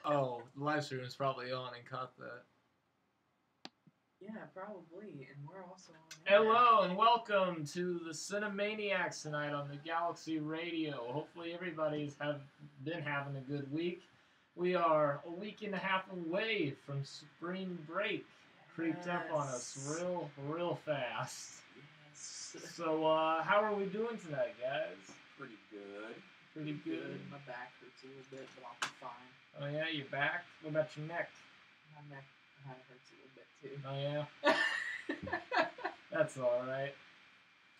Oh, the live stream is probably on and caught that. Yeah, probably, and we're also on air. Hello and welcome to the CineManiacs tonight on the Galaxy Radio. Hopefully everybody's been having a good week. We are a week and a half away from spring break. Creeped up on us real fast. Yes. So, how are we doing tonight, guys? Pretty good. Pretty good. My back hurts a little bit, but I'll be fine. Oh yeah, your back? What about your neck? My neck kind of hurts a little bit too. Oh yeah? That's alright.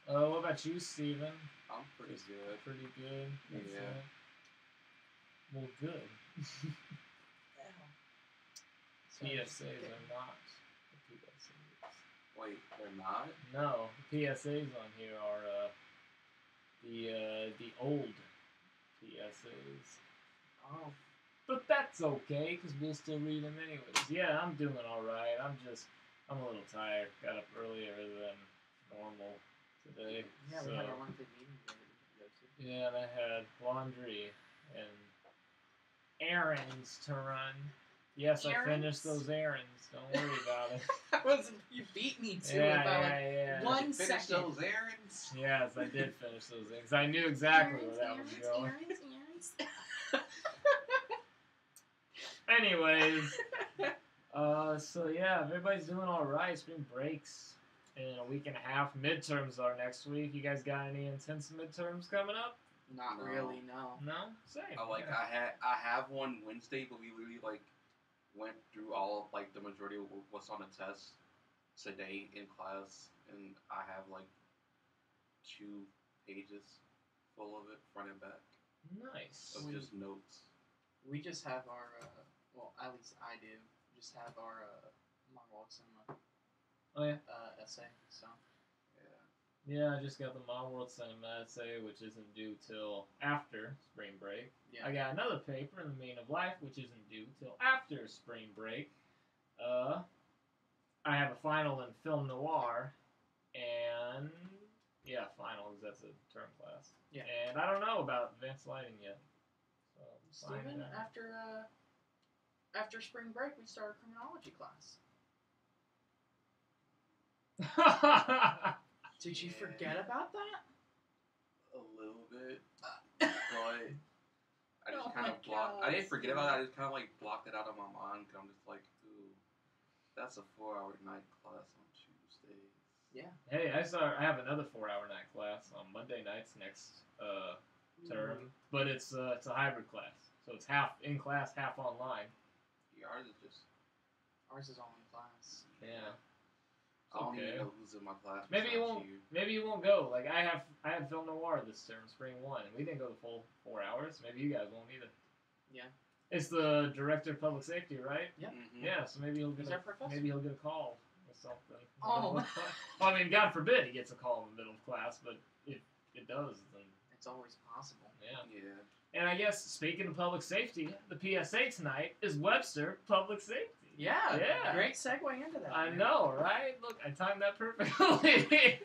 What about you, Steven? I'm pretty good. Pretty good? Yeah. Well, good. PSAs are not the PSAs. Wait, they're not? No, the PSAs on here are the old PSAs. Oh. But that's okay, because we'll still read them anyways. Yeah, I'm doing alright. I'm a little tired. Got up earlier than normal today. Yeah, so, we had our monthly meeting today to go to. Yeah, and I had laundry and errands to run. Yes, I finished those errands. Don't worry about it. You beat me to it by like 1 Finish second. those errands? Yes, I did finish those errands. I knew exactly where that was going. Errands. Anyways, so yeah, everybody's doing all right. Spring breaks in a week and a half. Midterms are next week. You guys got any intense midterms coming up? Not No. really, no. No, same. I have one Wednesday, but we literally went through all of the majority of what's on the test today in class, and I have 2 pages full of it, front and back, Nice. of just notes. We just have our, well, at least I do, just have our monologue cinema Oh yeah. essay, so. Yeah, I just got the My World Cinema essay, which isn't due till after spring break. Yeah. I got another paper in the Meaning of Life, which isn't due till after spring break. I have a final in Film Noir, and yeah, final because that's a term class. Yeah. And I don't know about advanced lighting yet. So Steven, after spring break, we start a criminology class. Did you forget about that? A little bit, but I just Oh kind my of blocked. God, I didn't forget about it. Steven. I just kind of blocked it out of my mind. Cause I'm just like, ooh, that's a 4-hour night class on Tuesdays. Yeah. Hey, I have another 4-hour night class on Monday nights next term, but it's a hybrid class, so it's half in class, half online. Yeah, ours is all in class. Yeah. I don't Okay. even know who's in my class. Maybe you besides won't. you. Maybe you won't go. Like I had Film Noir this term, spring 1, and we didn't go the full 4 hours. Maybe you guys won't either. Yeah. It's the director of public safety, right? Yep. Mhm. Yeah. So maybe he'll get He's our professor. maybe he'll get a call or something. Oh. Well, I mean, God forbid he gets a call in the middle of class, but if it does, then It's always possible. yeah. Yeah. And I guess speaking of public safety, the PSA tonight is Webster Public Safety. Yeah. Yeah. Great segue into that. I man. know, right? Look, I timed that perfectly.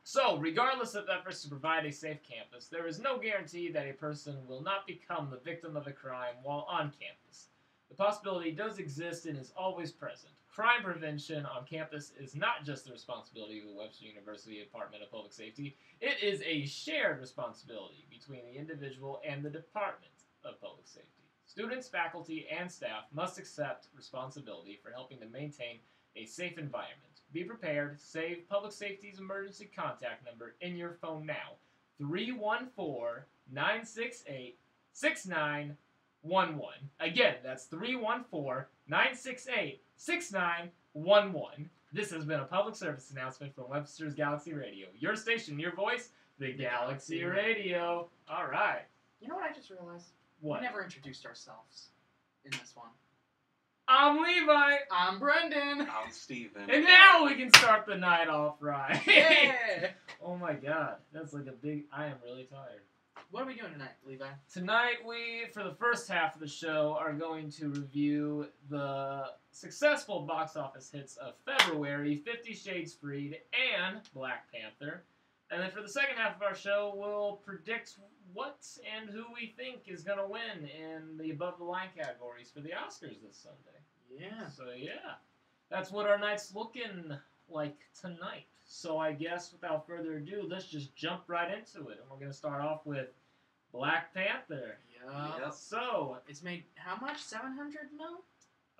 So, regardless of efforts to provide a safe campus, there is no guarantee that a person will not become the victim of a crime while on campus. The possibility does exist and is always present. Crime prevention on campus is not just the responsibility of the Webster University Department of Public Safety, it is a shared responsibility between the individual and the Department of Public Safety. Students, faculty, and staff must accept responsibility for helping to maintain a safe environment. Be prepared. Save Public Safety's emergency contact number in your phone now. 314-968-6911. Again, that's 314-968-6911. This has been a public service announcement from Webster's Galaxy Radio. Your station, your voice, the Galaxy Radio. All right. You know what I just realized? What? We never introduced ourselves in this one. I'm Levi. I'm Brendan. I'm Steven. And now we can start the night off right. Yeah. Oh my god. That's like a big... I am really tired. What are we doing tonight, Levi? Tonight we, for the first half of the show, are going to review the successful box office hits of February, 50 Shades Freed and Black Panther. And then for the second half of our show, we'll predict what and who we think is going to win in the above the line categories for the Oscars this Sunday. Yeah. So yeah, that's what our night's looking like tonight. So I guess without further ado, let's just jump right into it. And we're going to start off with Black Panther. Yeah. Yep. So, It's made how much? 700 mil?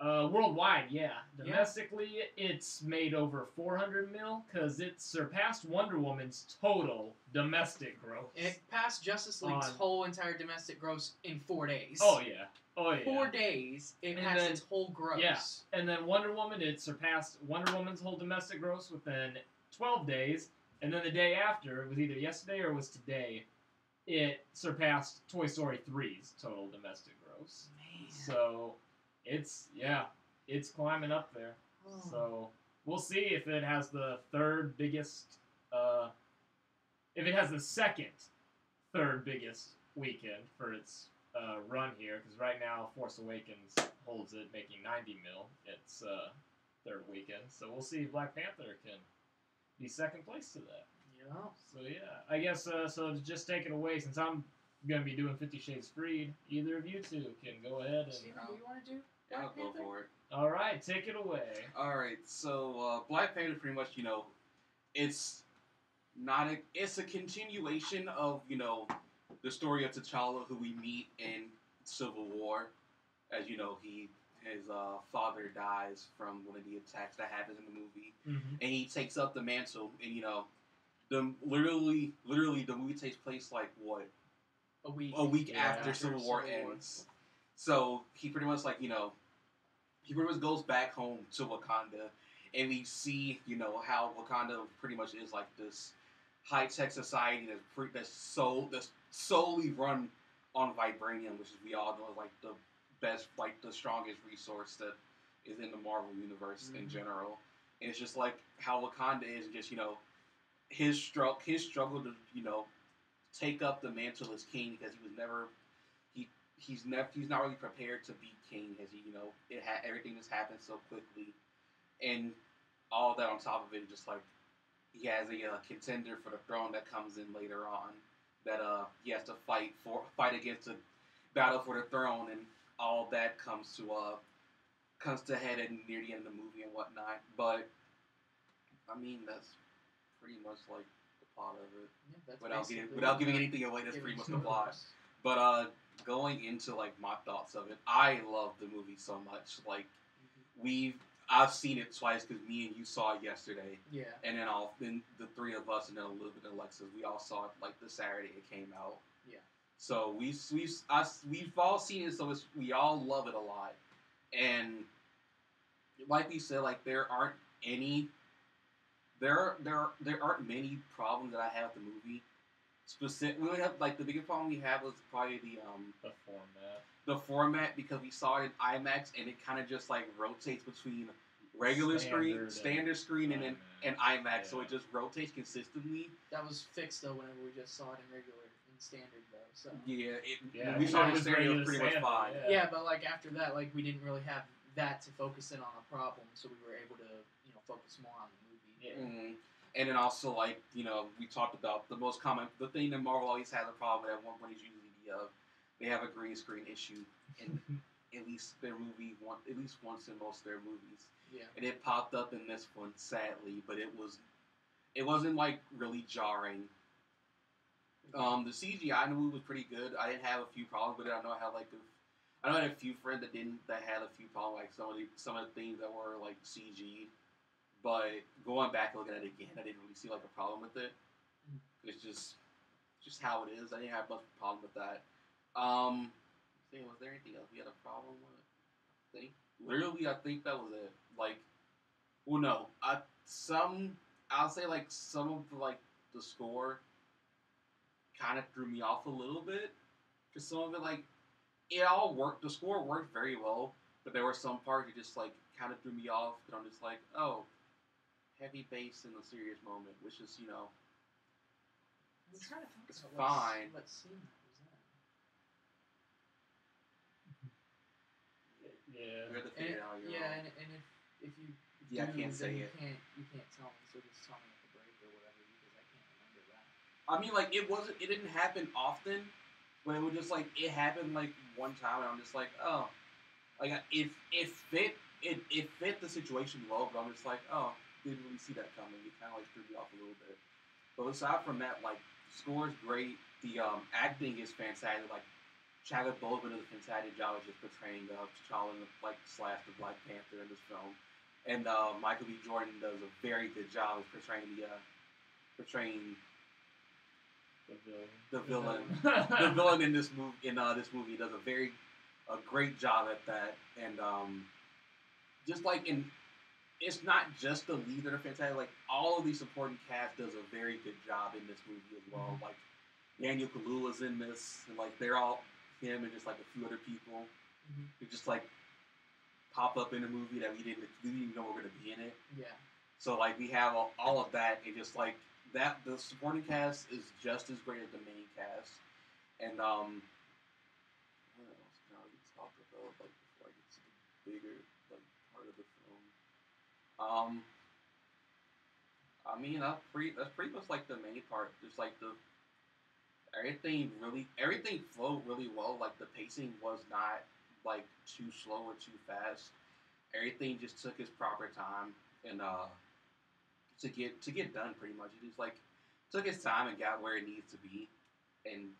worldwide, yeah. Domestically, it's made over 400 mil because it surpassed Wonder Woman's total domestic gross. It passed Justice League's whole entire domestic gross in 4 days. Oh yeah. Oh yeah. 4 days, it And passed then- its whole gross. Yeah. And then Wonder Woman, it surpassed Wonder Woman's whole domestic gross within 12 days. And then the day after, it was either yesterday or it was today, it surpassed Toy Story 3's total domestic gross. Man. So, it's climbing up there. Oh. So, we'll see if it has the third biggest, if it has the second third biggest weekend for its run here, because right now Force Awakens holds it, making 90 mil its third weekend. So we'll see if Black Panther can be second place to that. Yeah. So yeah, I guess so. To just take it away, since I'm gonna be doing 50 Shades Freed, either of you two can go ahead and. Steven, what do you want to do? Yeah, I'll Black go Panther? for it. All right, take it away. All right, so Black Panther pretty much, it's it's a continuation of the story of T'Challa, who we meet in Civil War, as his father dies from one of the attacks that happens in the movie, and he takes up the mantle, and the literally the movie takes place like what A week. after Civil War ends. So he pretty much he pretty much goes back home to Wakanda, and we see how Wakanda pretty much is like this high tech society that's solely run on vibranium, which we all know is like the best, like the strongest resource that is in the Marvel universe in general. And it's just like how Wakanda is, just his struggle to take up the mantle as king, because he's not really prepared to be king, as everything just happened so quickly, and all that on top of it, just like he has a contender for the throne that comes in later on, that he has to fight against a battle for the throne, and all that comes to head at near the end of the movie and whatnot. But I mean, that's pretty much like the plot of it. Yeah, Without giving anything away, that's pretty much the plot. But going into like my thoughts of it, I love the movie so much. Like I've seen it twice because me and you saw it yesterday. Yeah. And then the three of us, and then a little bit of Alexis, we all saw it like the Saturday it came out. Yeah. So we've all seen it, so we all love it a lot. And like we said, like there aren't many problems that I have with the movie. We only have like the biggest problem we have was probably the format, because we saw it in IMAX, and it kind of just like rotates between standard screen, and IMAX, Yeah. so it just rotates consistently. That was fixed though whenever we just saw it in standard though. So When we saw it in standard, it was pretty much fine. Yeah, but like after that, like we didn't really have that to focus in on a problem, so we were able to focus more on the movie. Yeah. And then also, like, we talked about the thing that Marvel always has a problem with at one point is usually they have a green screen issue in at least once in most of their movies. Yeah. And it popped up in this one, sadly, but it wasn't like really jarring. The CGI in the movie was pretty good. I didn't have a few problems with it. I had a few friends that had a few problems, like some of the things that were like CG. But going back and looking at it again, I didn't really see like a problem with it. It's just how it is. I didn't have much of a problem with that. Was there anything else we had a problem with? I think that was it. Like, well, no, I'll say like some of the score kind of threw me off a little bit, because some of it, like, it all worked. The score worked very well, but there were some parts that just like kind of threw me off, and I'm just like, oh, heavy bass in a serious moment, which is I'm trying to think it's about fine. What scene was that? Yeah. We have to figure it out. And if you I can't say then it. you can't tell me, so just tell me at the break or whatever, because I can't remember that. I mean, like, it didn't happen often, but it was just like it happened like one time, and I'm just like, oh, like it fit the situation well, but I'm just like, oh, didn't really see that coming. It kind of like threw me off a little bit. But aside from that, like, the score is great. The acting is fantastic. Like, Chadwick Boseman does a fantastic job of just portraying T'Challa, like, slash the Black Panther in this film, and Michael B. Jordan does a very good job of portraying portraying the villain, the villain in this movie. This movie does a great job at that, and just like in. It's not just the lead that are fantastic. Like, all of the supporting cast does a very good job in this movie as well. Mm-hmm. Like, Daniel Kaluuya's in this, and like they're all him and just like a few other people who just like pop up in a movie that we didn't even know were going to be in it. Yeah. So like we have all of that, and just like that, the supporting cast is just as great as the main cast. And what else can I talk about like before I get to the bigger like part of the film? I mean, that's pretty much like the main part. Just like everything flowed really well. Like, the pacing was not like too slow or too fast. Everything just took its proper time, and to get done pretty much. It just like took its time and got where it needs to be. And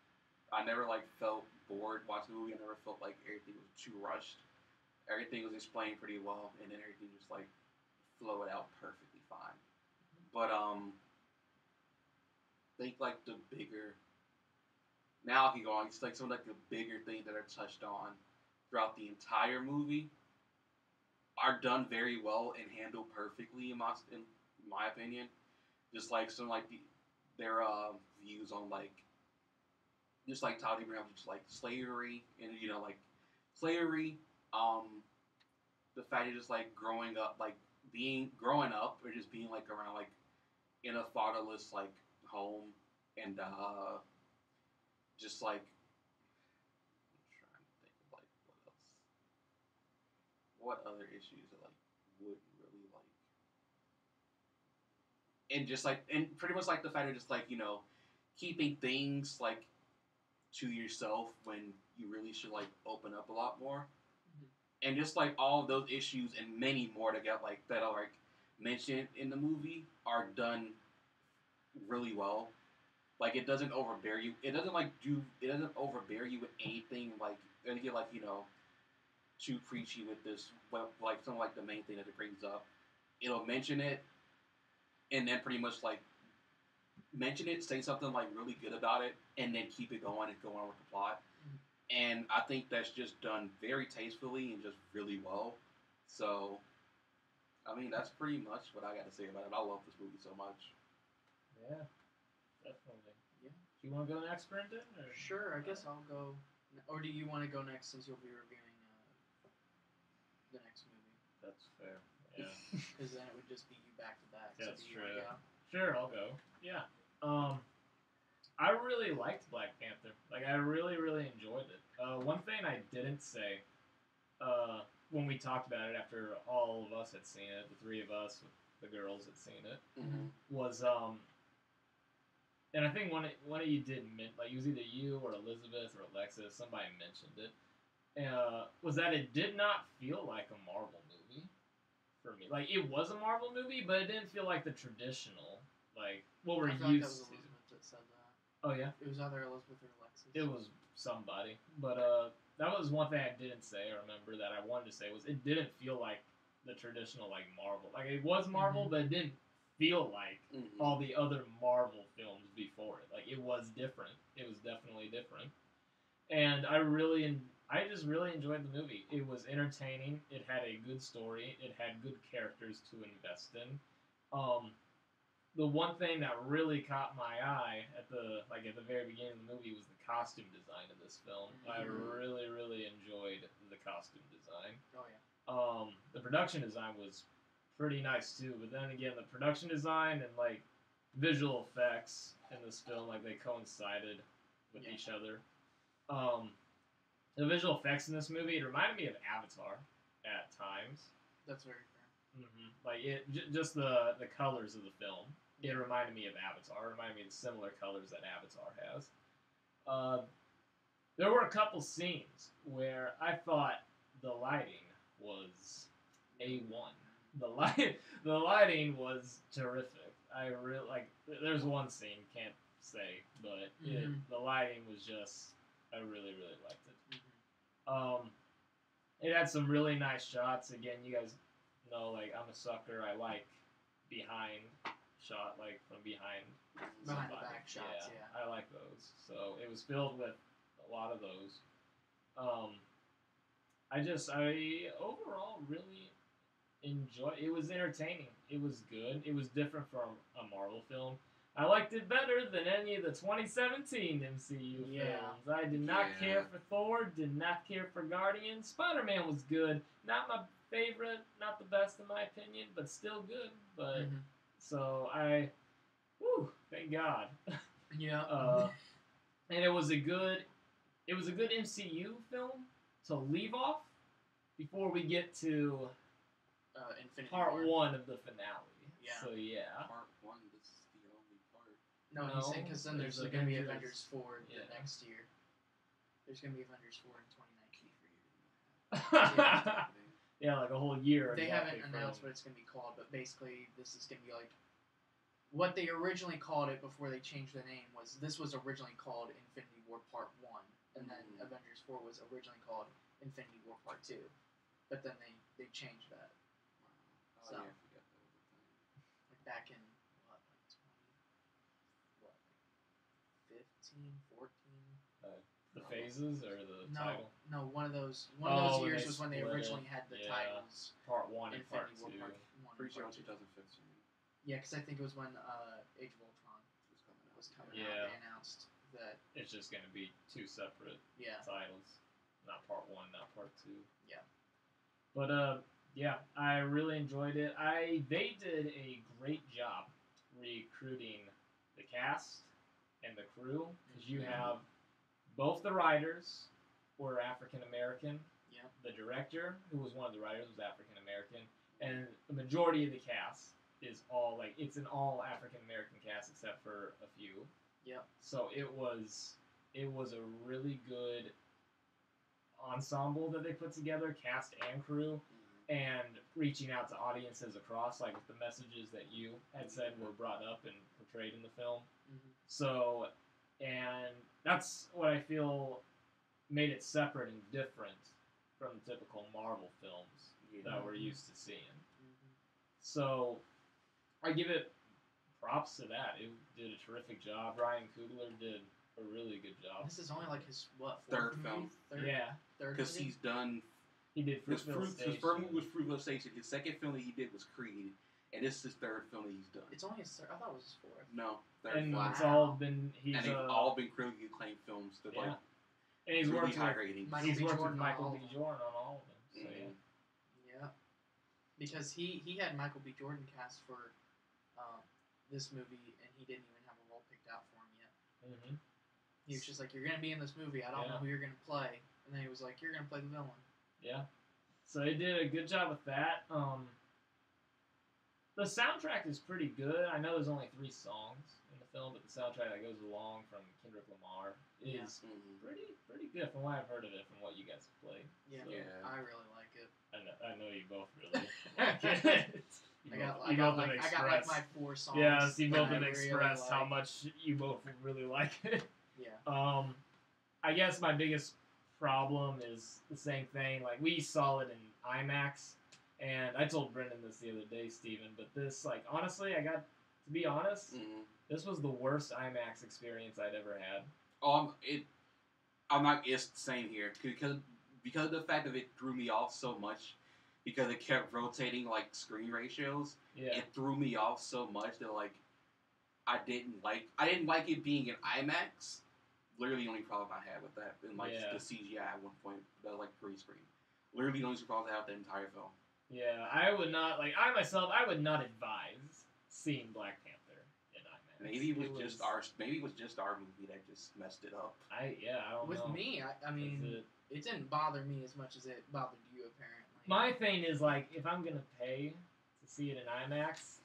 I never like felt bored watching the movie. I never felt like everything was too rushed. Everything was explained pretty well, and then everything just like flowed out perfectly fine. But think like the bigger. Now I can go on. It's like some of like the bigger things that are touched on throughout the entire movie are done very well and handled perfectly in my opinion. Just like some like their views on like just like Todd Abraham, just like slavery and like slavery, the fact of just like growing up, like growing up or just being like around like in a fatherless like home, and just like I'm trying to think of like what other issues that like would really like, and just like and pretty much like the fact of just like keeping things like to yourself when you really should like open up a lot more. And just like all of those issues and many more that got like that are like mentioned in the movie are done really well. Like, it doesn't overbear you. It doesn't overbear you with anything like and get like too preachy with this. But like some like the main thing that it brings up, it'll mention it, and then pretty much like mention it, say something like really good about it, and then keep it going and go on with the plot. And I think that's just done very tastefully and just really well. So, I mean, that's pretty much what I got to say about it. I love this movie so much. Yeah, definitely. Yeah. Do you want to go next, Brendan? Or? Sure, I guess I'll go. Or do you want to go next since you'll be reviewing the next movie? That's fair. Yeah. Because then it would just be you back to back. That's so true. Sure, I'll go. Yeah. I really liked Black Panther. Like, I really, really enjoyed it. One thing I didn't say when we talked about it after all of us had seen it, the three of us, the girls had seen it, was and I think one of you did like, it was either you or Elizabeth or Alexis, somebody mentioned it, was that it did not feel like a Marvel movie for me. Like, it was a Marvel movie, but it didn't feel like the traditional, like, what we're used to. That was Elizabeth that said that. Oh, yeah? It was either Elizabeth or Alexis. It was somebody. But that was one thing I didn't say, I remember, that I wanted to say, was it didn't feel like the traditional, like, Marvel. Like, it was Marvel, but it didn't feel like all the other Marvel films before it. Like, it was different. It was definitely different. And I just really enjoyed the movie. It was entertaining. It had a good story. It had good characters to invest in. The one thing that really caught my eye at the very beginning of the movie was the costume design of this film. I really, really enjoyed the costume design. Oh yeah. The production design was pretty nice too, but then again, the production design and like visual effects in this film, like, they coincided with each other. The visual effects in this movie, it reminded me of Avatar at times. That's very fair. Like, just the colors of the film. It reminded me of Avatar. It reminded me of the similar colors that Avatar has. Uh, there were a couple scenes where I thought the lighting was A1. The lighting was terrific. I really like. There's one scene, can't say, but the lighting was just. I really liked it. It had some really nice shots. Again, you guys know, like, I'm a sucker. I like behind shot, like from behind Behind somebody. the back shots, yeah. I like those. So it was filled with a lot of those. I overall really enjoyed. It was entertaining. It was good. It was different from a Marvel film. I liked it better than any of the 2017 MCU films. I did not care for Thor, did not care for Guardians. Spider-Man was good. Not my favorite, not the best in my opinion, but still good. But so thank God. Yeah. And it was a good MCU film to leave off before we get to Infinity part War. 1 of the finale. Yeah. So yeah. Part 1, this is the only part. No, he's saying because then there's going to be Avengers 4 the next year. There's going to be Avengers 4 in 2019 for you. Yeah, like a whole year. They haven't announced what it's going to be called, but basically this is going to be like what they originally called it before they changed the name this was originally called Infinity War Part 1, and then Avengers 4 was originally called Infinity War Part 2. But then they changed that. Oh, yeah, I forgot that was a thing. Like back in, what, like 15, 14? The phases or the title? No, one of those when years they was when they split originally it. had the Yeah. titles. Part 1 and Part Infinity 2. War Part 1 Pretty sure and in Part 2. 2015 Yeah, because I think it was when Age of Ultron was coming out. They announced that it's just going to be 2 separate titles. Not Part 1, not Part 2. Yeah. But, yeah, I really enjoyed it. They did a great job recruiting the cast and the crew, because you have both the writers were African American. Yeah. The director, who was one of the writers, was African American, and the majority of the cast is all it's an all African American cast except for a few. Yeah. So it was a really good ensemble that they put together, cast and crew, and reaching out to audiences across, like the messages that you had said were brought up and portrayed in the film. So, and that's what I feel made it separate and different from the typical Marvel films that we're used to seeing. So, I give it props to that. It did a terrific job. Ryan Coogler did a really good job. This is only like his third film. Yeah, because he's done. He did His first movie was Fruitvale Station. His second film that he did was Creed, and this is his third film that he's done. It's only his third. I thought it was his fourth. No, third and film. it's all been they've all been critically acclaimed films. That and he's he's really worked high with ratings. he's worked with Michael B. Jordan on all of them. So Yeah, because he had Michael B. Jordan cast for this movie, and he didn't even have a role picked out for him yet. He was just like, "You're gonna be in this movie. I don't know who you're gonna play," and then he was like, "You're gonna play the villain." Yeah. So they did a good job with that. The soundtrack is pretty good. I know there's only 3 songs in the film, but the soundtrack that goes along from Kendrick Lamar is pretty good from what I've heard of it, from what you guys have played. Yeah, so, I really like it. I know you both really like it. I got like my 4 songs. Yeah, so you both have really expressed like. how much you both really like it. Yeah. I guess my biggest problem is the same thing. Like, we saw it in IMAX, and I told Brendan this the other day, Steven, but this, honestly, I got to be honest, this was the worst IMAX experience I'd ever had. It's the same here because of the fact that it threw me off so much, because it kept rotating screen ratios. Yeah. It threw me off so much that I didn't like it being in IMAX. Literally, the only problem I had with that, and the CGI at one point, that pre-screen. Literally, the only problem I had with the entire film. Yeah, I would not I would not advise seeing Black Panther in IMAX. Maybe it was just our movie that just messed it up. I don't know. With me, I mean, it didn't bother me as much as it bothered you, apparently. My thing is, if I'm gonna pay to see it in IMAX,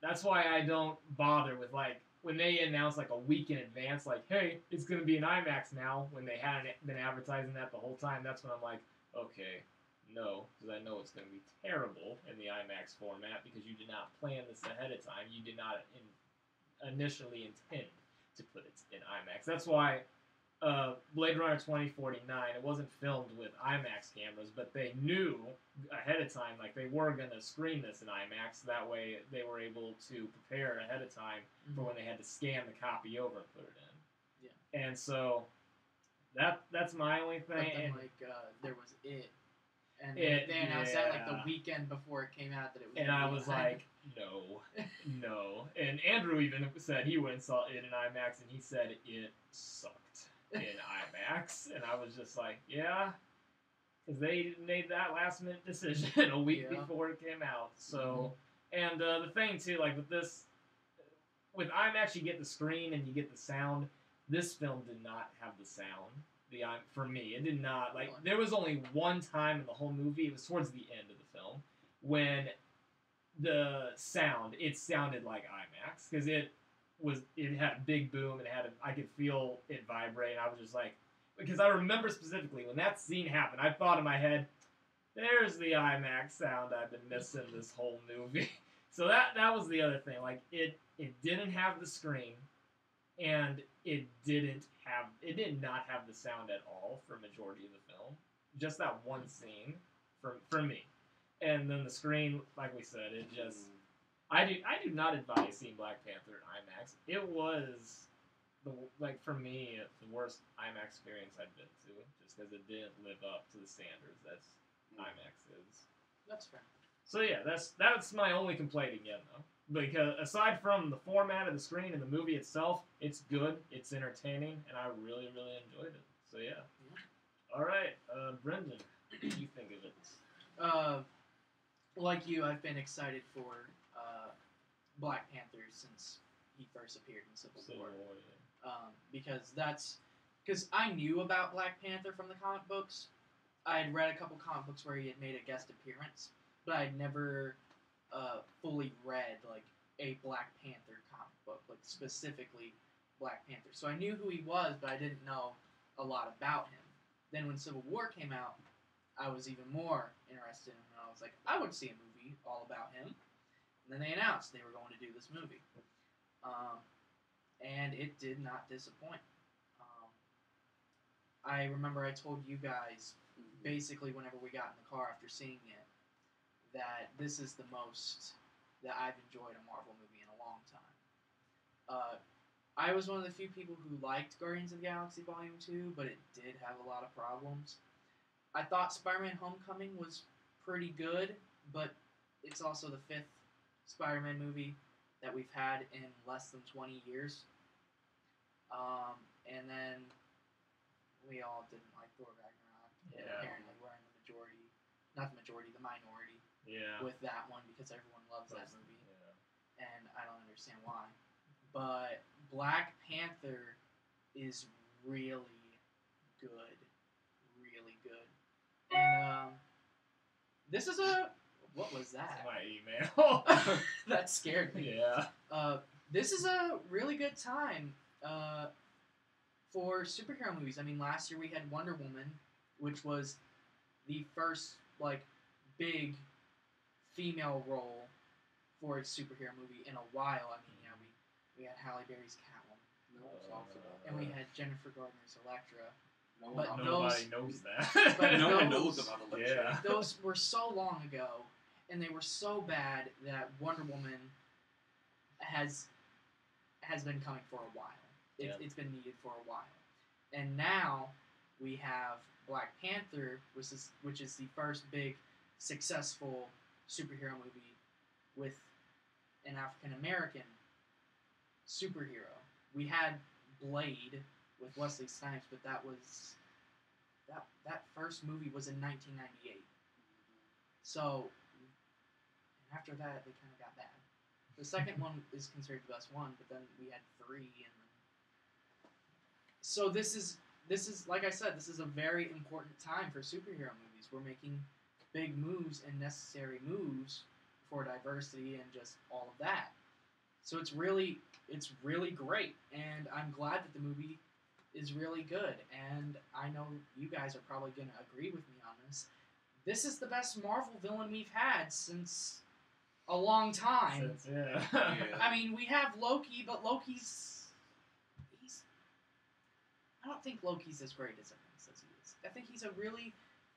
that's why I don't bother with like when they announce like a week in advance, like, hey, it's gonna be an IMAX now. When they hadn't been advertising that the whole time, that's when I'm like, okay, no, because I know it's gonna be terrible in the IMAX format because you did not plan this ahead of time. You did not initially intend to put it in IMAX. That's why Blade Runner 2049, it wasn't filmed with IMAX cameras, but they knew ahead of time, like they were going to screen this in IMAX. That way they were able to prepare ahead of time for when they had to scan the copy over and put it in. Yeah. And so that's my only thing. But then, there was It. And they announced that like the weekend before it came out that it was. And I was like, no. And Andrew even said he went and saw it in IMAX, and he said it sucked in IMAX. And I was just like, yeah, because they made that last minute decision a week before it came out. So, and the thing too, like with this, with IMAX, you get the screen and you get the sound. This film did not have the sound. For me, it did not. Like, there was only one time in the whole movie, it was towards the end of the film, when the sound, it sounded like IMAX, because it had a big boom, and I could feel it vibrate, and I was just like, because I remember specifically, when that scene happened, I thought in my head, there's the IMAX sound I've been missing this whole movie. So that was the other thing, like, it didn't have the screen, and it did not have the sound at all for majority of the film. Just that one scene for me. And then the screen, like we said, it just I do not advise seeing Black Panther in IMAX. It was for me the worst IMAX experience I've been to, just because it didn't live up to the standards that IMAX is. That's fair. So yeah, that's my only complaint again though. Because aside from the format of the screen and the movie itself, it's good, it's entertaining, and I really, really enjoyed it. So yeah. All right, Brendan, what do you think of it? Like you, I've been excited for Black Panther since he first appeared in Civil War. Yeah. Because I knew about Black Panther from the comic books. I had read a couple comic books where he had made a guest appearance, but I'd never fully read like a Black Panther comic book, like specifically Black Panther. So I knew who he was, but I didn't know a lot about him. Then when Civil War came out, I was even more interested in him. I was like, I would see a movie all about him. And then they announced they were going to do this movie. And it did not disappoint. I remember I told you guys, basically whenever we got in the car after seeing it, that this is the most that I've enjoyed a Marvel movie in a long time. I was one of the few people who liked Guardians of the Galaxy Volume 2, but it did have a lot of problems. I thought Spider-Man Homecoming was pretty good, but it's also the 5th Spider-Man movie that we've had in less than 20 years. And then we all didn't like Thor Ragnarok. Yeah. Apparently we're in the minority. Yeah. With that one because everyone loves that movie. Yeah. And I don't understand why. But Black Panther is really good. Really good. And this is what was that? That's my email. That scared me. Yeah. This is a really good time for superhero movies. I mean, last year we had Wonder Woman, which was the first big female role for a superhero movie in a while. I mean, we had Halle Berry's Catwoman, and we had Jennifer Gardner's Elektra. Nobody knows that. But no one knows about Elektra. Yeah. Those were so long ago, and they were so bad that Wonder Woman has been coming for a while. It's been needed for a while, and now we have Black Panther, which is the first big successful superhero movie with an African American superhero. We had Blade with Wesley Snipes, but that first movie was in 1998. So after that, they kind of got bad. The second one is considered the best one, but then we had 3, and then so this is like I said, this is a very important time for superhero movies. We're making big moves and necessary moves for diversity and just all of that. So it's really great, and I'm glad that the movie is really good. And I know you guys are probably going to agree with me on this. This is the best Marvel villain we've had since a long time. Yeah. I mean, we have Loki, but he's. I don't think Loki's as great as everyone says he is. I think he's a really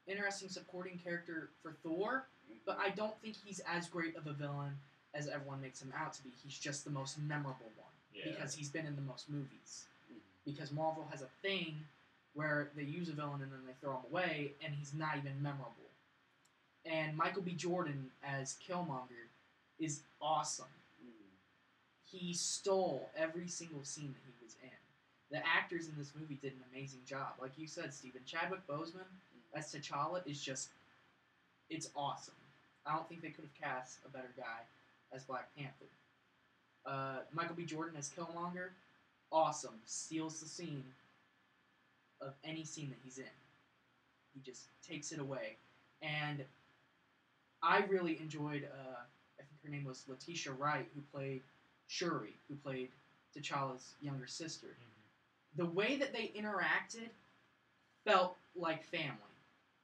interesting supporting character for Thor, but I don't think he's as great of a villain as everyone makes him out to be. He's just the most memorable one because he's been in the most movies. Because Marvel has a thing where they use a villain and then they throw him away, and he's not even memorable. And Michael B. Jordan as Killmonger is awesome. He stole every single scene that he was in. The actors in this movie did an amazing job. Like you said, Stephen, Chadwick Boseman as T'Challa is just, it's awesome. I don't think they could have cast a better guy as Black Panther. Michael B. Jordan as Killmonger, awesome. Steals the scene of any scene that he's in. He just takes it away. And I really enjoyed, I think her name was Letitia Wright, who played Shuri, who played T'Challa's younger sister. The way that they interacted felt like family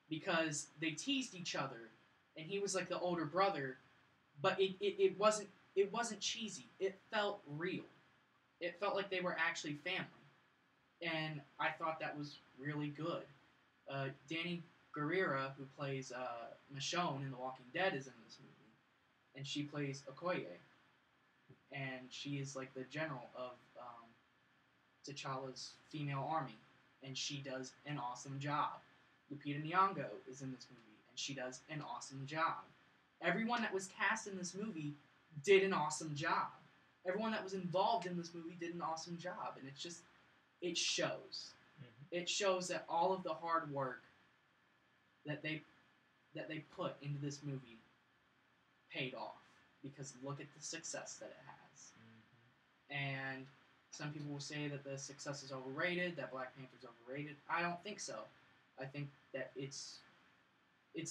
because they teased each other, and he was like the older brother, but it wasn't cheesy. It felt real. It felt like they were actually family, and I thought that was really good. Danny Gurira, who plays Michonne in The Walking Dead, is in this movie, and she plays Okoye, and she is like the general of T'Challa's female army, and she does an awesome job. Lupita Nyong'o is in this movie, and she does an awesome job. Everyone that was cast in this movie did an awesome job. Everyone that was involved in this movie did an awesome job, and it shows. It shows that all of the hard work that they put into this movie paid off, because look at the success that it has. And some people will say that the success is overrated, that Black Panther's overrated. I don't think so. I think that it's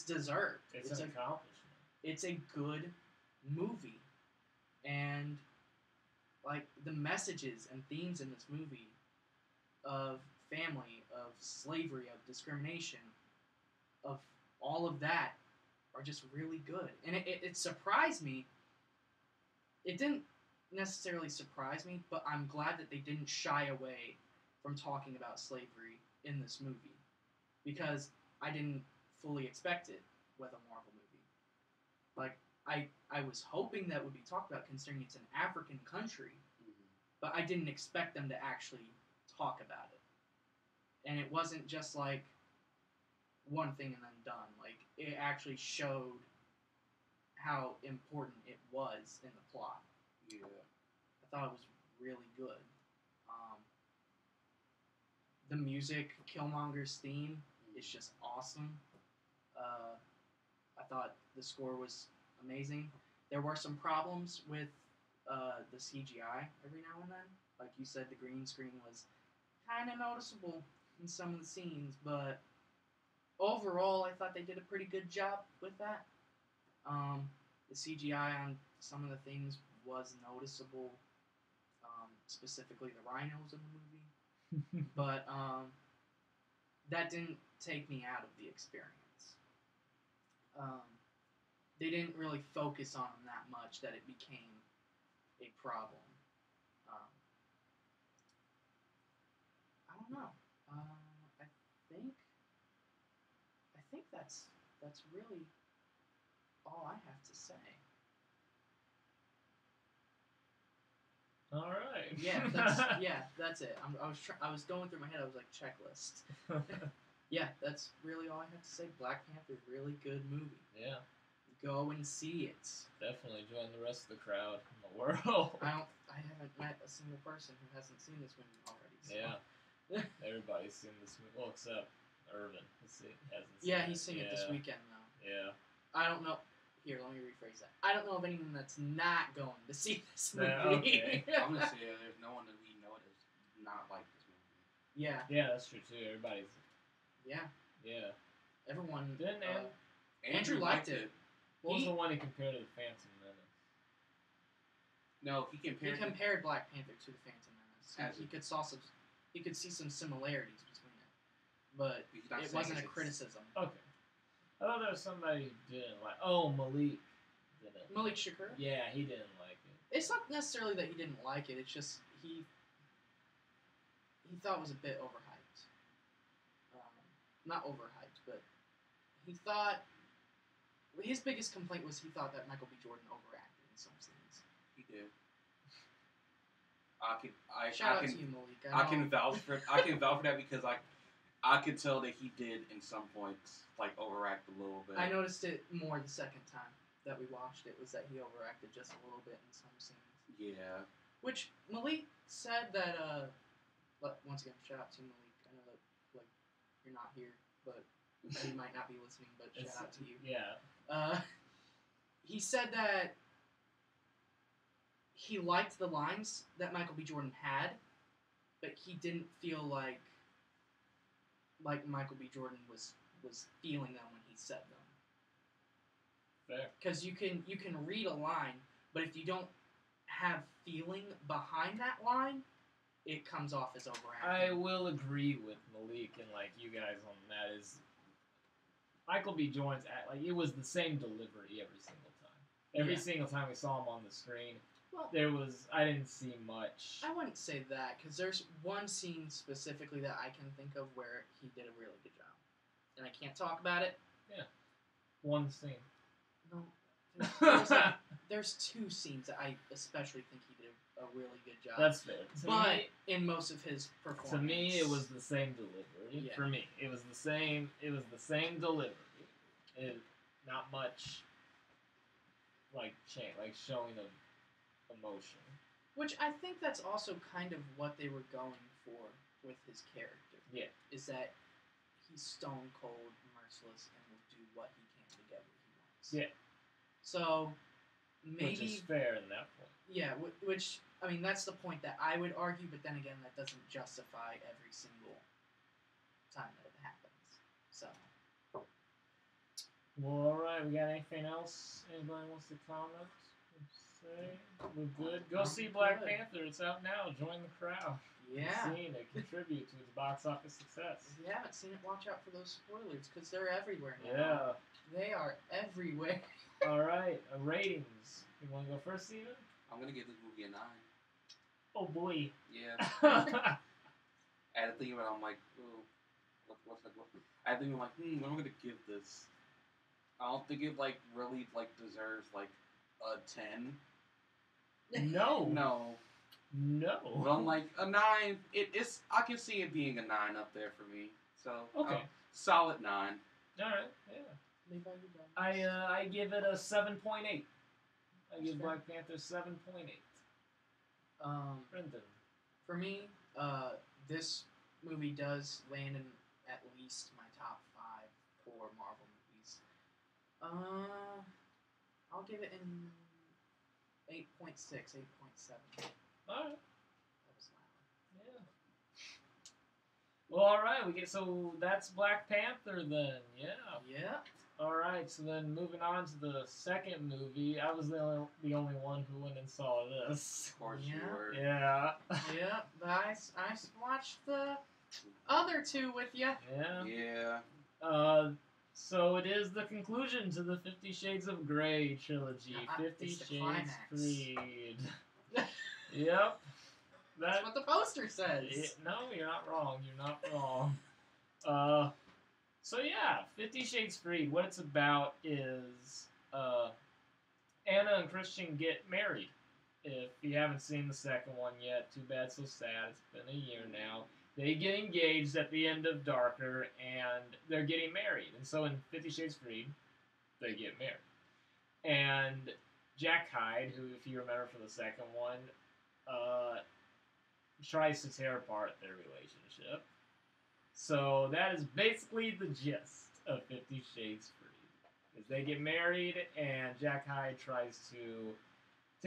deserved. It's an accomplishment. It's a good movie. And like the messages and themes in this movie of family, of slavery, of discrimination, of all of that are just really good. And it surprised me. It didn't necessarily surprise me, but I'm glad that they didn't shy away from talking about slavery in this movie, because I didn't fully expect it with a Marvel movie. Like, I was hoping that would be talked about, considering it's an African country, but I didn't expect them to actually talk about it. And it wasn't just like one thing and then done. Like, it actually showed how important it was in the plot. Yeah. I thought it was really good. The music, Killmonger's theme, is just awesome. I thought the score was amazing. There were some problems with the CGI every now and then. Like you said, the green screen was kind of noticeable in some of the scenes, but overall, I thought they did a pretty good job with that. The CGI on some of the things was noticeable, specifically the rhinos in the movie, but that didn't take me out of the experience. They didn't really focus on them that much that it became a problem. I don't know. I think that's really all I have to say. All right. That's it. I was going through my head. I was like, checklist. Yeah, that's really all I have to say. Black Panther, really good movie. Yeah. Go and see it. Definitely join the rest of the crowd in the world. I haven't met a single person who hasn't seen this movie already. So. Yeah. Everybody's seen this movie. Well, except Irvin. Hasn't seen yeah, he's seen it this weekend, though. Yeah. I don't know. Here, let me rephrase that. I don't know of anyone that's not going to see this movie. Okay. I'm gonna say there's no one that we know that does not like this movie. Yeah. Yeah, that's true too. Everybody's. Yeah. Yeah. Everyone. Didn't Andrew liked it. What was the one he compared to the Phantom Menace? No, he He compared Black Panther to the Phantom Menace. He could see some similarities between it, but He's not it saying wasn't a it's- criticism. Okay. I thought there was somebody who didn't like. Oh, Malik didn't. Malik Shakur. Yeah, he didn't like it. It's not necessarily that he didn't like it. It's just he thought it was a bit overhyped. Not overhyped, but he thought his biggest complaint was he thought that Michael B. Jordan overacted in some scenes. He did. I Shout out can to you, Malik. I can vouch for that because I could tell that he did in some points like overact a little bit. I noticed it more the second time that we watched it was that he overacted just a little bit in some scenes. Yeah. Which Malik said that. Once again, shout out to Malik. I know that you're not here, but you might not be listening. But shout out to you. Yeah. He said that he liked the lines that Michael B. Jordan had, but he didn't feel like Michael B. Jordan was feeling them when he said them. Fair. Because you can read a line, but if you don't have feeling behind that line, it comes off as overacting. I will agree with Malik and you guys on that. Is Michael B. Jordan's it was the same delivery every single time. Every single time we saw him on the screen, I didn't see much. I wouldn't say that because there's one scene specifically that I can think of where he did a really good job, and I can't talk about it. Yeah, one scene. No, there's two scenes that I especially think he did a really good job. That's fair. But in most of his performance, to me, it was the same delivery. Yeah. For me, it was the same. It was the same delivery. Not much change, showing of emotion. which I think that's also kind of what they were going for with his character. Yeah. Is that he's stone cold, merciless, and will do what he can to get what he wants. Yeah. So maybe Which is fair in that point. Yeah, which I mean that's the point that I would argue, but then again that doesn't justify every single time that it happens. So Well, all right. We got anything else? Anybody wants to comment? Say we're good. Go see Black Good. Panther. It's out now. Join the crowd. yeah. Seen it contribute to its box office success. If you haven't seen it, watch out for those spoilers because they're everywhere now. Yeah. They are everywhere. All right. Ratings. You want to go first, Steven? I'm gonna give this movie a 9. Oh boy. Yeah. I had to think about it. I'm like, ooh, what's I had to think, I'm like, what am I gonna give this? I don't think it really deserves a 10. No. No. No. But I'm like a 9. It's I can see it being a 9 up there for me. So Okay. solid 9. All right. Yeah. Levi, you go. I give it a 7.8. I give fair. Black Panther 7.8. Brendan. For me, this movie does land in at least my top 5 for Marvel movies. I'll give it an 8.6, 8.7. All right. That was loud. Yeah. Well, all right. So that's Black Panther then. Yeah. Yeah. All right. So then moving on to the second movie, I was the only one who went and saw this. Of course Yeah. you were. Yeah. Yeah, but I watched the other two with you. Yeah. Yeah. So it is the conclusion to the 50 Shades of Grey trilogy. 50 it's the Shades climax. Freed. Yep. That's what the poster says. No, you're not wrong. You're not wrong. So yeah, 50 Shades Freed. What it's about is Anna and Christian get married. If you haven't seen the second one yet, too bad, so sad. It's been a year now. They get engaged at the end of Darker, and they're getting married. And so in 50 Shades Freed, they get married. And Jack Hyde, who, if you remember from the second one, tries to tear apart their relationship. So that is basically the gist of 50 Shades Freed. Is they get married, and Jack Hyde tries to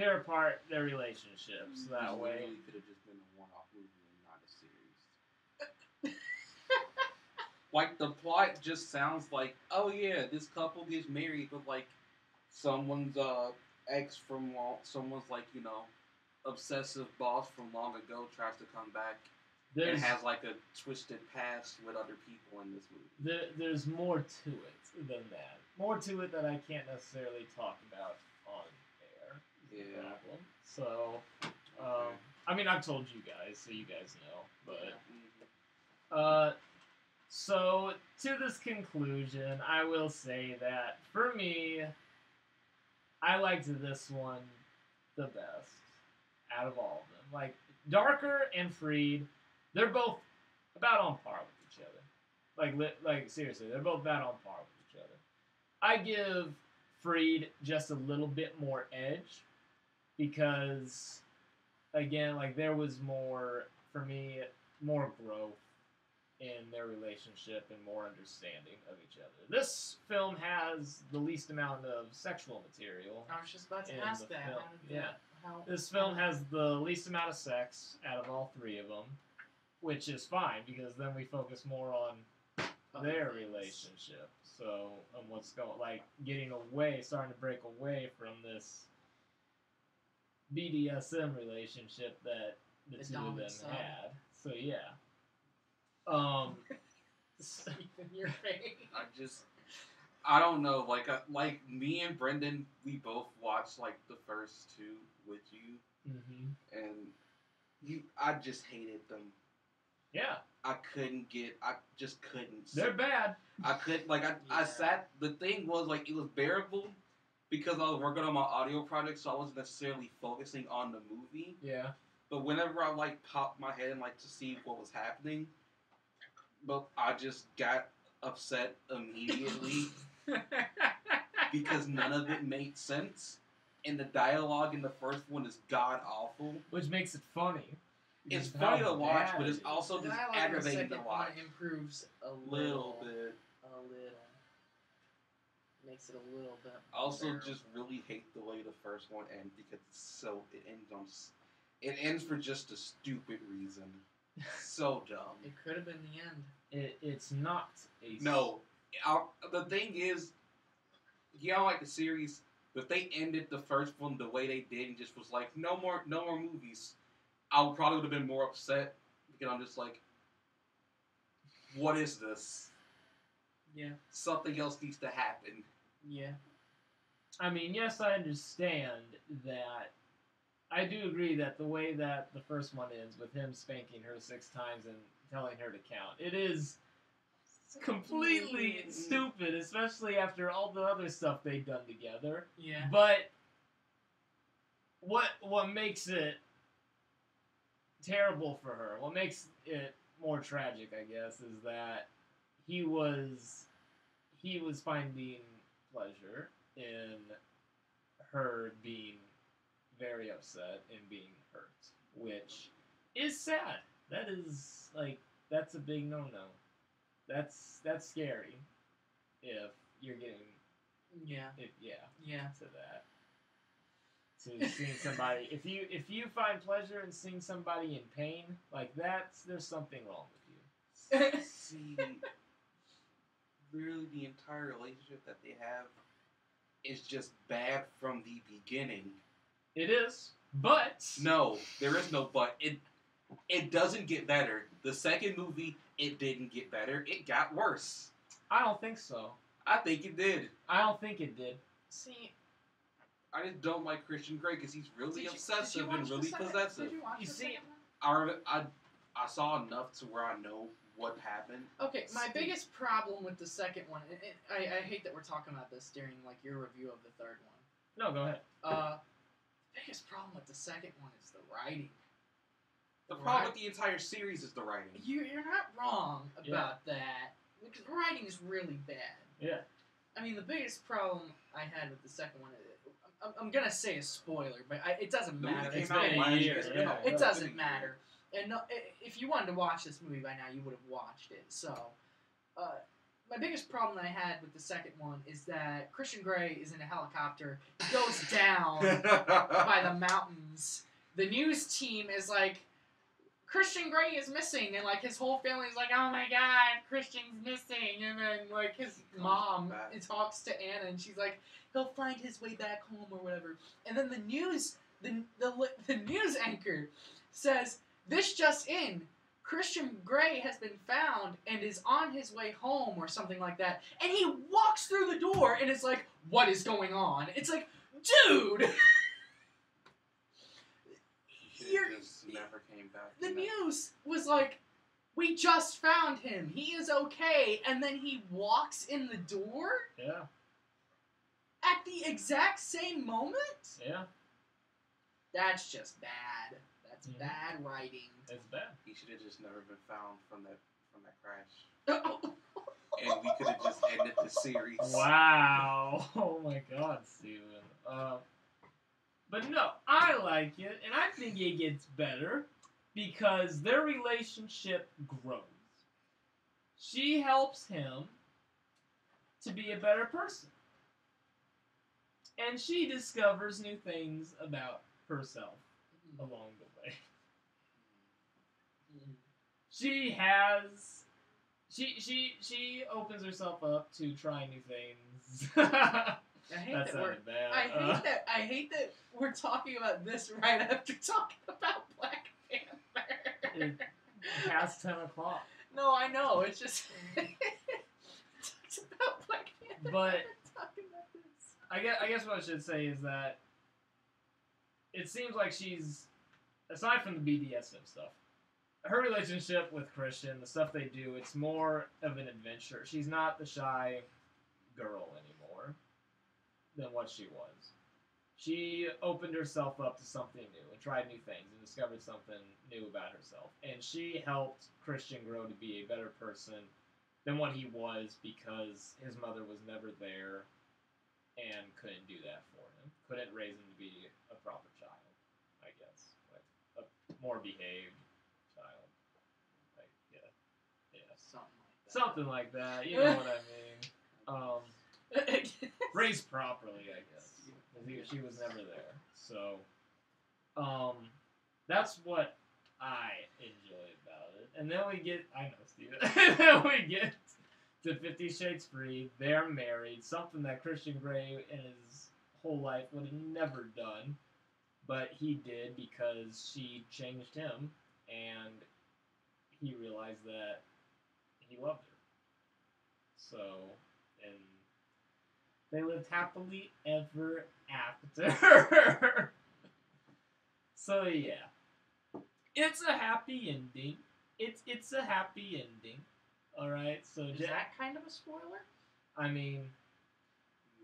tear apart their relationship. So that This way... literally could have just been a one-off movie and not a series. The plot just sounds like, oh yeah, this couple gets married, but someone's ex from someone's obsessive boss from long ago tries to come back and There's has like a twisted past with other people in this movie. there's more to it than that. More to it that I can't necessarily talk about on air. Is the Yeah. problem. So, I mean, I've told you guys, so you guys know. But so to this conclusion, I will say that for me, I liked this one the best out of all of them. Like Darker and Freed, they're both about on par with each other. Like seriously, they're both about on par with each other. I give Freed just a little bit more edge because, again, like there was more for me, more growth in their relationship and more understanding of each other. This film has the least amount of sexual material. I was just about to in ask the that. film. How did Yeah. How, This film has the least amount of sex out of all three of them, which is fine because then we focus more on other their things. relationship. So, what's going, like, getting away, starting to break away from this BDSM relationship that the two of them dominant side. had. So, yeah. In your face. I don't know. Like me and Brendan, we both watched like the first two with you, and I just hated them. Yeah. I just couldn't. They're bad. I could I Yeah. sat. The thing was like it was bearable because I was working on my audio project, so I wasn't necessarily focusing on the movie. Yeah. But whenever I like popped my head and like to see what was happening, but I just got upset immediately because none of it made sense, and the dialogue in the first one is god awful. Which makes it funny. It's Just funny how to watch, bad but it's it is. also The just dialogue in the aggravating to second watch. one improves a Little bit. A little. Makes it a little bit. I also bearable. just really hate the way the first one ends because it ends for just a stupid reason. So dumb. It could have been the end. It's not a... No, the thing is, yeah, I like the series, but if they ended the first one the way they did and just was like, no more movies, I probably would have been more upset because I'm just like, what is this? Yeah. Something else needs to happen. Yeah. I mean, yes, I understand that. I do agree that the way that the first one ends, with him spanking her 6 times and telling her to count, it is completely stupid, especially after all the other stuff they've done together. Yeah. But what makes it terrible for her, what makes it more tragic, I guess, is that he was finding pleasure in her being very upset and being hurt, which is sad. That is, like, that's a big no-no. That's scary if you're getting Yeah. Yeah. to that. To seeing somebody, if you find pleasure in seeing somebody in pain, like there's something wrong with you. See, really, the entire relationship that they have is just bad from the beginning. It is, but No, there is no but. It doesn't get better. The second movie, it didn't get better. It got worse. I don't think so. I think it did. I don't think it did. See, I just don't like Christian Grey because he's really did you obsessive watch and the really second- possessive. Did you watch You the see- second one? I saw enough to where I know what happened. Okay, my See- biggest problem with the second one, and I hate that we're talking about this during like your review of the third one. No, go ahead. The biggest problem with the second one is the writing. The problem with the entire series is the writing. You're not wrong about that, because the writing is really bad. Yeah. I mean, the biggest problem I had with the second one, I'm gonna say a spoiler, but it doesn't The movie matter. came It's out been a last year, year. It's been yeah. a- It it's doesn't been a year. matter. And no, if you wanted to watch this movie by now, you would have watched it. So, my biggest problem I had with the second one is that Christian Grey is in a helicopter, goes down by the mountains. The news team is like, Christian Grey is missing, and like his whole family is like, oh my god, Christian's missing. And then like his mom back. talks to Anna, and she's like, he'll find his way back home or whatever. And then the news the news anchor says, "This just in, Christian Grey has been found and is on his way home," or something like that. And he walks through the door and it's like, "What is going on?" It's like, dude! He just never came back. The news was like, "We just found him. He is okay." And then he walks in the door Yeah. at the exact same moment? Yeah. That's just bad. That's Mhm. bad writing. It's bad. He should have just never been found from that crash. And we could have just ended the series. Wow. Oh my God, Steven. But no, I like it, and I think it gets better because their relationship grows. She helps him to be a better person. And she discovers new things about herself along the way. She opens herself up to try new things. I hate That that sounded bad. I hate that we're talking about this right after talking about Black Panther. Past 10 o'clock. No, I know. It's just talks about Black Panther. But talking about this. I guess what I should say is that it seems like she's, aside from the BDSM stuff, her relationship with Christian, the stuff they do, it's more of an adventure. She's not the shy girl anymore than what she was. She opened herself up to something new and tried new things and discovered something new about herself. And she helped Christian grow to be a better person than what he was because his mother was never there and couldn't do that for him. Couldn't raise him to be a proper child, I guess. Like a more behaved child. Like, yeah. Something like that. You know what I mean. Raised properly, I guess. She was never there. So, that's what I enjoy about it. And then we get, I know, Steven. And then we get to 50 Shades Freed. They're married. Something that Christian Grey in his whole life would have never done. But he did because she changed him. And he realized that he loved her. So, and they lived happily ever after. So yeah, it's a happy ending. It's a happy ending. All right. So Is that kind of a spoiler? I mean,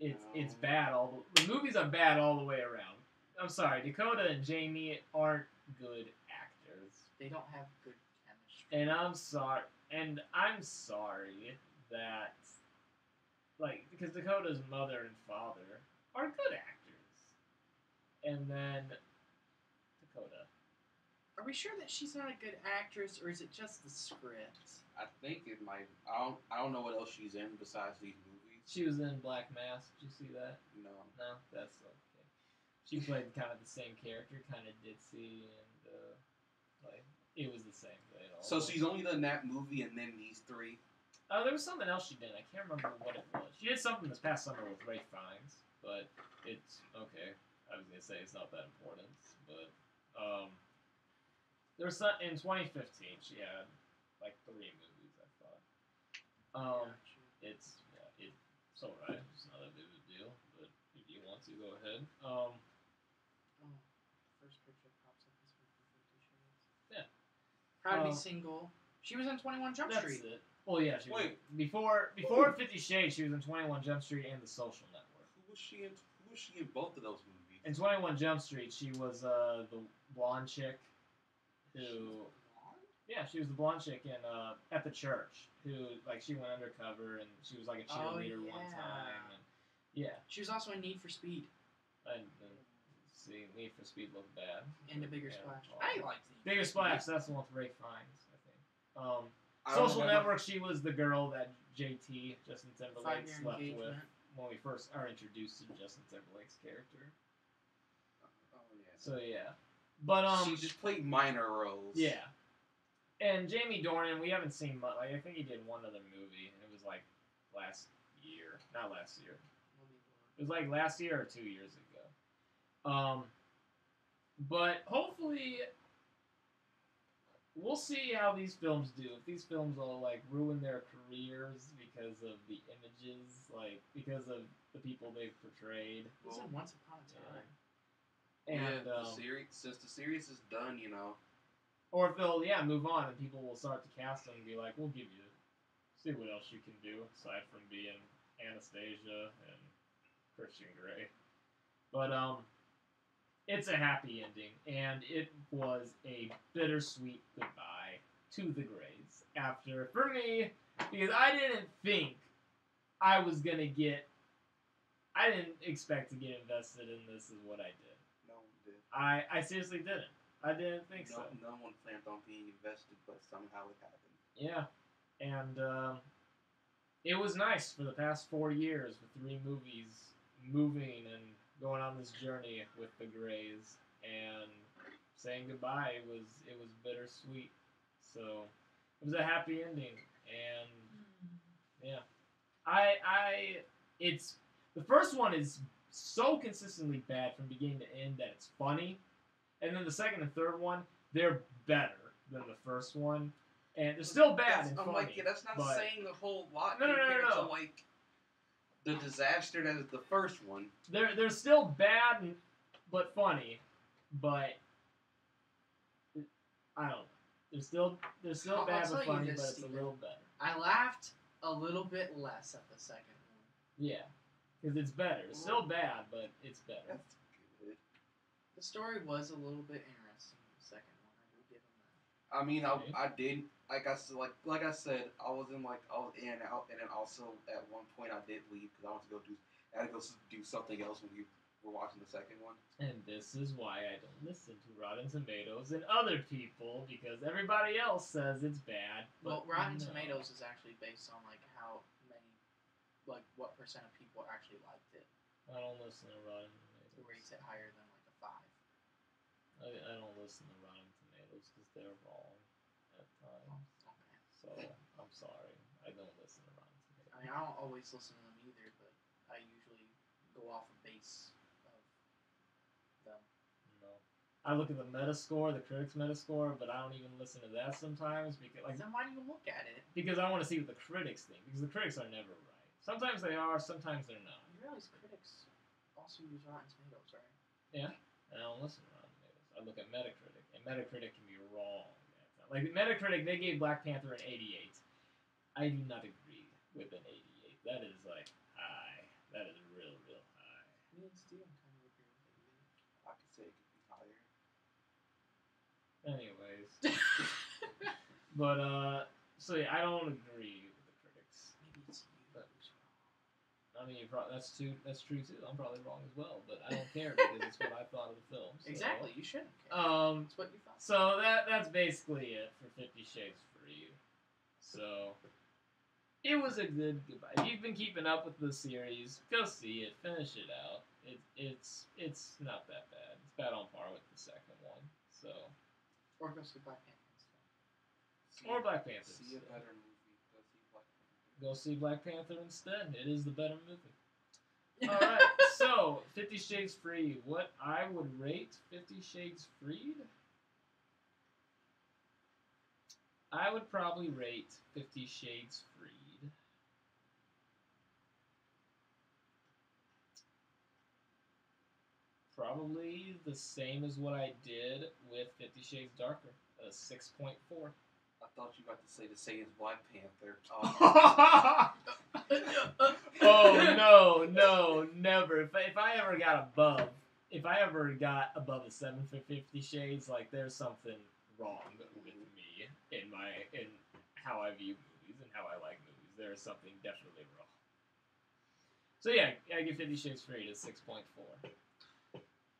it's bad the movies are bad all the way around. I'm sorry, Dakota and Jamie aren't good actors. They don't have good chemistry. And I'm sorry that, like, because Dakota's mother and father are good actors. And then Dakota. Are we sure that she's not a good actress, or is it just the script? I think it might. I don't know what else she's in besides these movies. She was in Black Mass. Did you see that? No. No, that's okay. She played kind of the same character, kind of ditzy, and like it was the same thing. So she's only done that movie and then these three. There was something else she did. I can't remember what it was. She did something this past summer with Ray Fiennes, but it's okay. I was gonna say it's not that important, but there was some in 2015. She had like 3 movies. I thought. It's alright. It's not a big of a deal, but if you want to, go ahead. First picture pops up this week for 50 Shades. Yeah. Proud to be single. She was in 21 Jump Street. That's it. Well, yeah. She was, before 50 Shades, she was in 21 Jump Street and The Social Network. Who was she in both of those movies? In 21 Jump Street, she was the blonde chick who. Yeah, she was the blonde chick in at the church who, like, she went undercover and she was like a cheerleader one time. And, yeah. She was also in Need for Speed. And see, Need for Speed looked bad. And A Bigger Splash. I liked the Bigger Splash. That's the one with Ray Fiennes, I think. Social Network. She was the girl that JT Justin Timberlake slept with when we first are introduced to Justin Timberlake's character. Oh yeah. So yeah, but she just played minor roles. Yeah. And Jamie Dornan, we haven't seen much. Like, I think he did one other movie, and it was like last year. Not last year. It was like last year or 2 years ago. But hopefully, we'll see how these films do. If these films all like ruin their careers because of the images, like because of the people they've portrayed. This is Once Upon a Time. And the series, since the series is done, you know. Or if they'll move on and people will start to cast them and be like, we'll give you, see what else you can do aside from being Anastasia and Christian Grey. But it's a happy ending, and it was a bittersweet goodbye to the Greys. After, for me, because I didn't think I was gonna get, I didn't expect to get invested in this as what I did. No one did. I seriously didn't. I didn't think so. No one planned on being invested, but somehow it happened. Yeah, and it was nice for the past 4 years with 3 movies moving and going on this journey with the Greys and saying goodbye. It was bittersweet. So it was a happy ending, and yeah, it's the first one is so consistently bad from beginning to end that it's funny. And then the second and third one, they're better than the first one. And they're still bad and funny. I'm like, that's not saying a whole lot No. compared to, like, the disaster that is the first one. They're still bad but funny. But, I don't know. They're still bad but funny, but it's a little better. I laughed a little bit less at the second one. Yeah. Because it's better. It's still bad, but it's better. That's good. The story was a little bit interesting in the second one. I will give him that. I mean, I did, like I said, I was in and out, and then also at one point I did leave because I had to go do something else when we were watching the second one. And this is why I don't listen to Rotten Tomatoes and other people, because everybody else says it's bad. Well, Rotten Tomatoes is actually based on like how many, like what % of people actually liked it. I don't listen to Rotten Tomatoes. It rates it higher than like a 5. I don't listen to Rotten Tomatoes because they're wrong at times. Okay. So I'm sorry, I don't listen to Rotten Tomatoes. I mean, I don't always listen to them either, but I usually go off a base of them. No, I look at the Metascore, the critics' Metascore, but I don't even listen to that sometimes because then why do you look at it? Because I want to see what the critics think, because the critics are never right. Sometimes they are, sometimes they're not. You realize critics also use Rotten Tomatoes, right? Yeah, and I don't listen to Rotten Tomatoes. I look at Metacritic, and Metacritic can be wrong. Like Metacritic, they gave Black Panther an 88. I do not agree with an 88. That is like high. That is real high. Me and Steven kind of agree with 88. I could say it could be higher. Anyways, but so yeah, I don't agree with the critics. Maybe it's you. But, I mean, that's true too. I'm probably wrong as well, but I don't care because it's what I thought of the film. So. Exactly, you shouldn't care. It's what you thought. So that's basically it for 50 Shades Free. So it was a good goodbye. If you've been keeping up with the series, go see it, finish it out. It's not that bad. It's about on par with the second one. So or go see Black Panther instead. Or Black Panther. See a better movie. Go see Black Panther instead. It is the better movie. Alright, so 50 Shades Free. What I would rate 50 Shades Freed? I would probably rate 50 Shades Freed probably the same as what I did with 50 Shades Darker, a 6.4. I thought you were about to say the same as Black Panther. Oh no, never. If I ever got above a 7 for 50 Shades, like there's something wrong with me in how I view movies and how I like movies. There is something definitely wrong. So yeah, I give 50 Shades Freed a 6.4.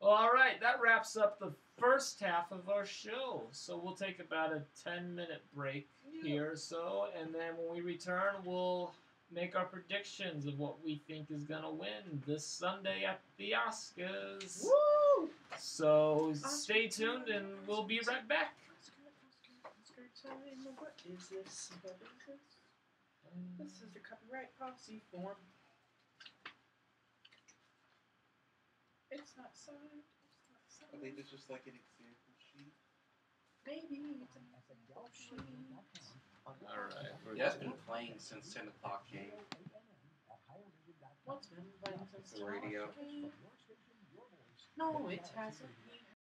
Well, alright, that wraps up the first half of our show. So we'll take about a 10-minute break here or so, and then when we return, we'll make our predictions of what we think is going to win this Sunday at the Oscars. Woo! So stay tuned, and we'll be right back. Oscar time. What is this? What is this? This is the copyright policy form. It's not signed. It's I think it's just like an example sheet. Maybe it's an example sheet. Alright. Yeah, it's been playing since 10 o'clock came. What's been playing since The radio. No, it hasn't been